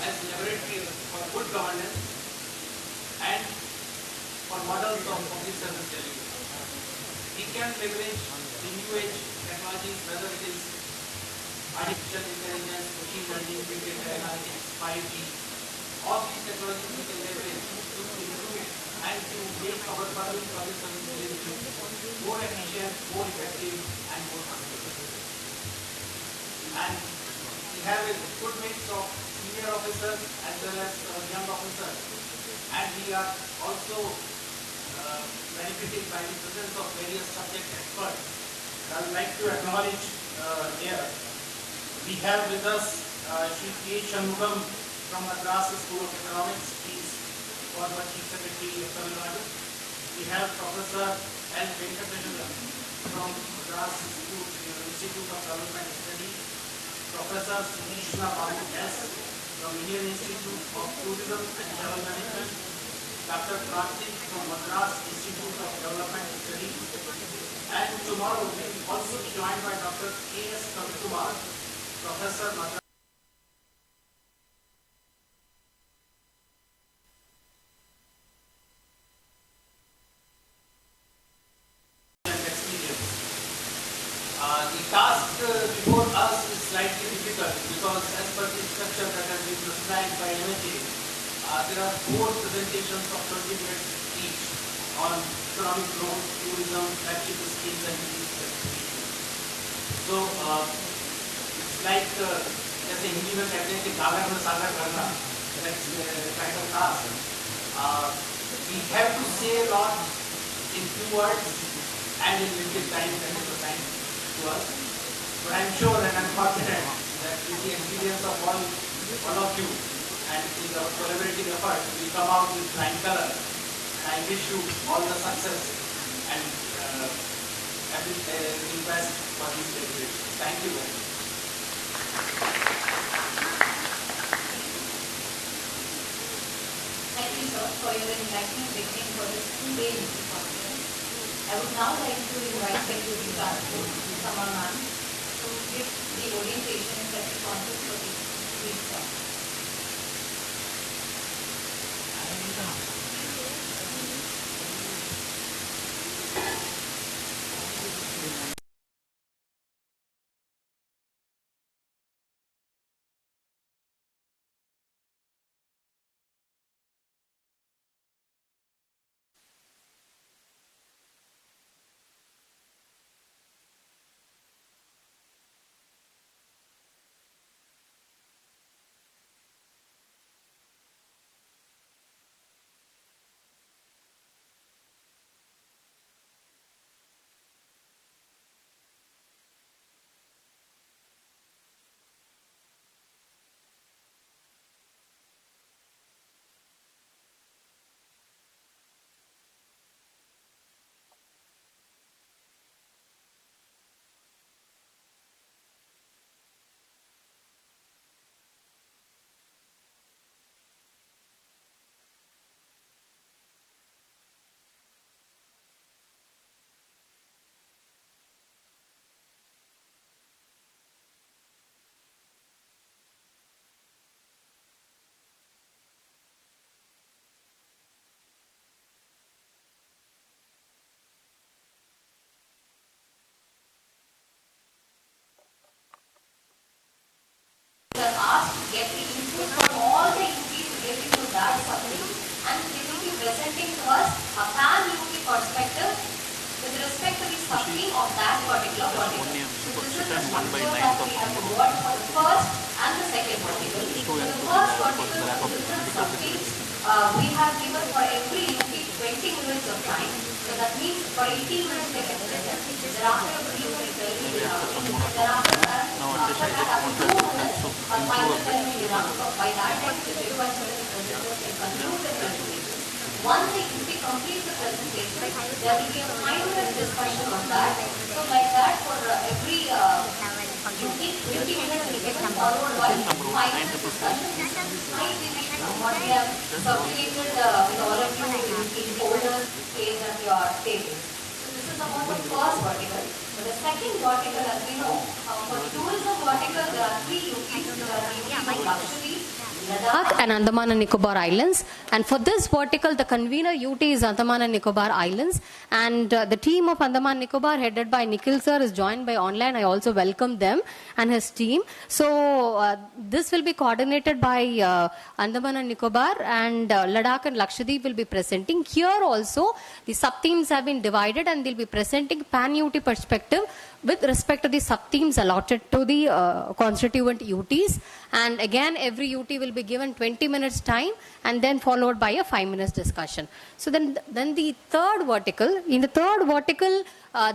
as laboratory for good governance and for models of public service delivery. We can leverage the new age technologies, whether it is artificial intelligence, machine learning, big data analytics, 5G. All these technologies we can leverage to improve and to make our public service delivery more efficient, more effective, and more sustainable. And we have a good mix of senior officers as well as young officers, and we are also benefiting by the presence of various subject experts. I would like to acknowledge here we have with us Shri K. Shanmugam from Madras School of Economics. He is former Chief Secretary of Tamil Nadu. We have Professor L. Venkateswaran from Madras School, Institute of Development Studies. Professor Sunishna Babu S. from Indian Institute of Tourism and Travel Management. Dr. Karthik from Madras Institute of Development Studies. And tomorrow we will also be joined by Dr. K.S. Kavikumar, Professor Madras experience. The task before us is slightly difficult because as per the structure that has been prescribed by MHA, there are 4 presentations of 20 minutes each on economic growth, tourism, flagship schemes and disease specification. So it's like जैसे हिंदी में कहते हैं कि कागज में सागर करना, that's kind of task. We have to say a lot in few words and in limited time that is assigned to us. But I'm sure and I'm confident that with the experience of all of you and with our collaborative effort, we come out with flying colors. I wish you all the success and everything best for these deliberations. Thank you very much. Thank you, sir, for your enlightening briefing for this 2-day conference. I would now like to invite Secretary Transport, Sama Ma'am, to give the orientation and set the context for the week talk. We are asked to get the input from all the UPs relating to that subject, and they will be presenting to us a pan-UP perspective with respect to the suffering of that particular vertical. So this is the structure that we have worked for the first and the second vertical. For the first vertical, the different subjects, we have given for every UP 20 minutes of time. So that means for 18 minutes they can present. Thereafter, we will be telling you thereafter that after 2 minutes, a final telling you by that time the vice presenters can conclude the presentation. Once the UP completes the presentation, there will be a final discussion on that. So like that for every UP, 20 minutes is given followed by final discussion. This might be what we have circulated with all of you in folders, page and your tables. So this is about the first vertical. For the second vertical, as we know, for the tourism vertical, there are 3 UPs. There are UP of luxury, Ladakh and Andaman and Nicobar Islands. And for this vertical, the convener UT is Andaman and Nicobar Islands. And the team of Andaman Nicobar, headed by Nikhil sir, is joined by online. I also welcome them and his team. So this will be coordinated by Andaman and Nicobar, and Ladakh and Lakshadweep will be presenting. Here also, the sub-themes have been divided and they'll be presenting pan-UT perspective with respect to the sub-themes allotted to the constituent UTs. And again, every UT will be given 20 minutes time and then followed by a 5 minutes discussion. So then the third vertical, in the third vertical,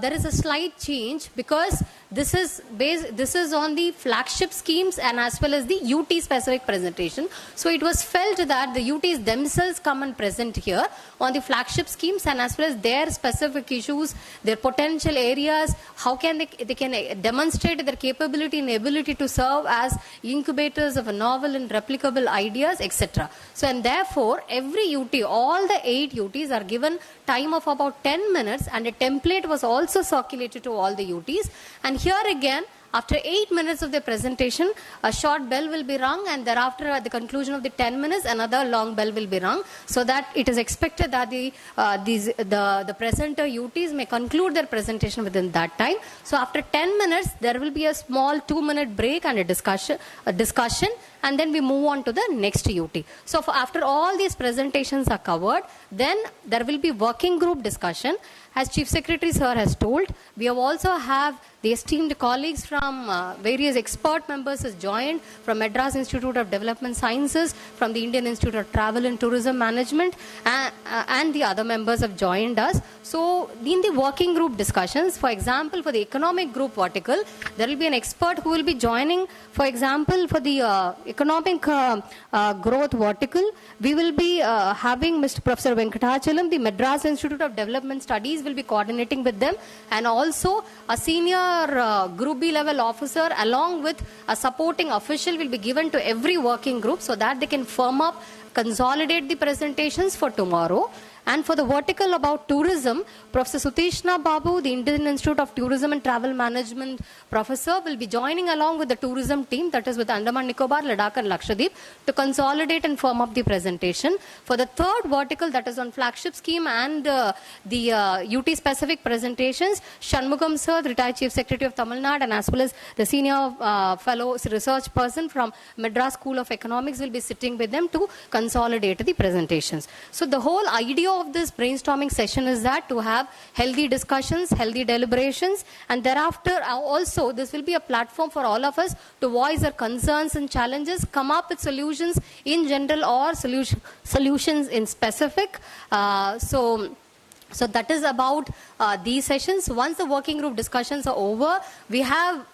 there is a slight change because this is on the flagship schemes and as well as the UT specific presentation. So it was felt that the UTs themselves come and present here on the flagship schemes and as well as their specific issues, their potential areas, how can they can demonstrate their capability and ability to serve as incubators of a novel and replicable ideas, etc. So and therefore every UT, all the 8 UTs are given time of about 10 minutes and a template was also circulated to all the UTs. And here again, after 8 minutes of the presentation, a short bell will be rung, and thereafter at the conclusion of the 10 minutes, another long bell will be rung, so that it is expected that the presenter UTs may conclude their presentation within that time. So after 10 minutes, there will be a small 2-minute break and a discussion, and then we move on to the next UT. So after all these presentations are covered, then there will be working group discussion. As Chief Secretary Sir has told, we also have the esteemed colleagues from various expert members has joined from Madras Institute of Development Sciences, from the Indian Institute of Travel and Tourism Management, and the other members have joined us. So in the working group discussions, for example, for the economic group vertical, there will be an expert who will be joining. For example, for the economic growth vertical, we will be having Mr. Professor Venkatachalam, the Madras Institute of Development Studies will be coordinating with them, and also a senior group B level officer along with a supporting official will be given to every working group so that they can firm up, consolidate the presentations for tomorrow. And for the vertical about tourism, Professor Sutishna Babu, the Indian Institute of Tourism and Travel Management professor, will be joining along with the tourism team, that is with Andaman Nicobar, Ladakh and Lakshadweep, to consolidate and firm up the presentation. For the third vertical, that is on flagship scheme and the UT specific presentations, Shanmugam Sir, the retired Chief Secretary of Tamil Nadu, and as well as the senior fellow research person from Madras School of Economics will be sitting with them to consolidate the presentations. So the whole idea of this brainstorming session is that to have healthy discussions, healthy deliberations, and thereafter also this will be a platform for all of us to voice our concerns and challenges, come up with solutions in general or solutions in specific. So that is about these sessions. Once the working group discussions are over, we have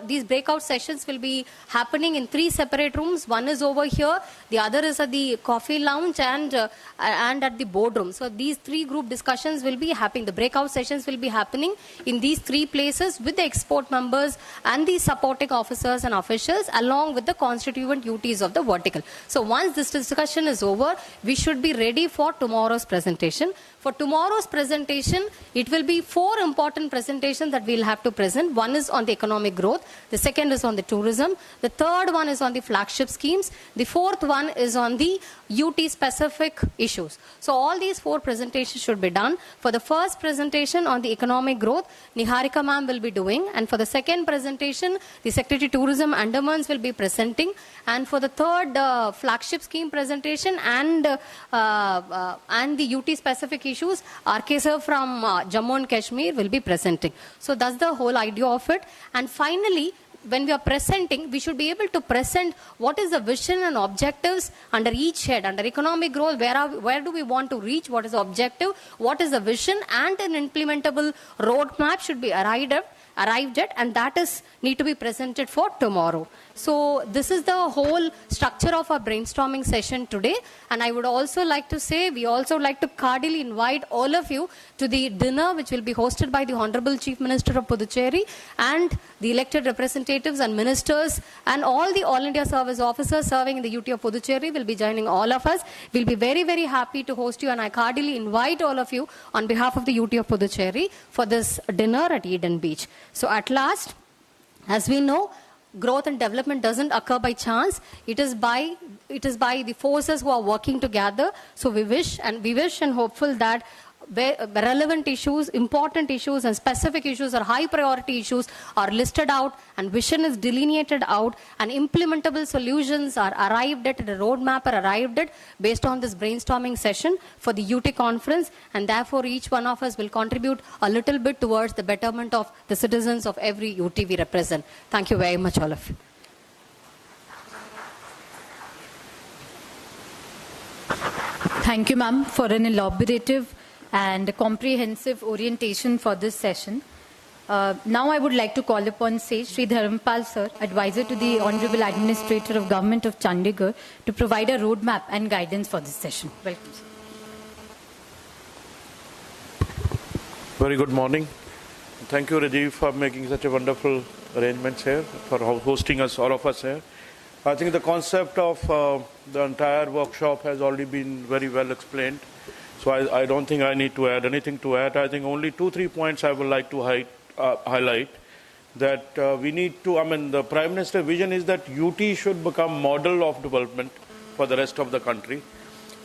these breakout sessions will be happening in 3 separate rooms. One is over here, the other is at the coffee lounge and at the boardroom. So these 3 group discussions will be happening. The breakout sessions will be happening in these 3 places with the export members and the supporting officers and officials along with the constituent UTs of the vertical. So once this discussion is over, we should be ready for tomorrow's presentation. For tomorrow's presentation, it will be 4 important presentations that we'll have to present. One is on the economic growth. The second is on the tourism. The third one is on the flagship schemes. The fourth one is on the UT specific issues. So all these 4 presentations should be done. For the first presentation on the economic growth, Niharika ma'am will be doing. And for the second presentation, the Secretary Tourism Andamans will be presenting. And for the third flagship scheme presentation and the UT specific issues, RK sir from Jammu and Kashmir will be presenting. So that's the whole idea of it. And finally, when we are presenting, we should be able to present what is the vision and objectives under each head. Under economic growth, where do we want to reach? What is the objective? What is the vision? And an implementable roadmap should be arrived at, and that is need to be presented for tomorrow. So this is the whole structure of our brainstorming session today. And I would also like to say, we also like to cordially invite all of you to the dinner which will be hosted by the Honorable Chief Minister of Puducherry and the elected representatives and ministers and all the All India Service officers serving in the UT of Puducherry will be joining all of us. We'll be very, very happy to host you, and I cordially invite all of you on behalf of the UT of Puducherry for this dinner at Eden Beach. So at last, as we know, growth and development doesn't occur by chance. It is by the forces who are working together. So we wish and hopeful that relevant issues, important issues and specific issues or high priority issues are listed out and vision is delineated out and implementable solutions are arrived at, a roadmap are arrived at based on this brainstorming session for the UT conference, and therefore each one of us will contribute a little bit towards the betterment of the citizens of every UT we represent. Thank you very much, all of you. Thank you, ma'am, for an elaborative and comprehensive orientation for this session. Now I would like to call upon Sri Dharampal sir, advisor to the Honorable Administrator of Government of Chandigarh, to provide a roadmap and guidance for this session. Welcome, sir. Very good morning. Thank you, Rajiv, for making such a wonderful arrangements here, for hosting us, all of us here. I think the concept of the entire workshop has already been very well explained. So I don't think I need to add anything to add. I think only 2-3 points I would like to highlight. That we need to, the Prime Minister's vision is that UT should become model of development for the rest of the country.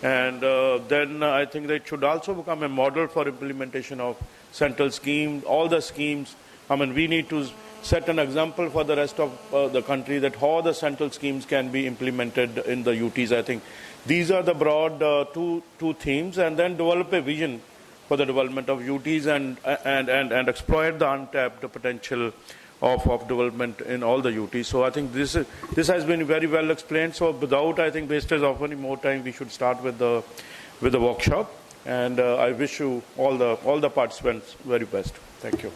And then I think that it should also become a model for implementation of central schemes, all the schemes. We need to set an example for the rest of the country that how the central schemes can be implemented in the UTs. I think these are the broad two themes, and then develop a vision for the development of UTs and exploit the untapped potential of development in all the UTs. So I think this has been very well explained. So without, I think, wastage of any more time, we should start with the workshop. And I wish you all the participants very best. Thank you.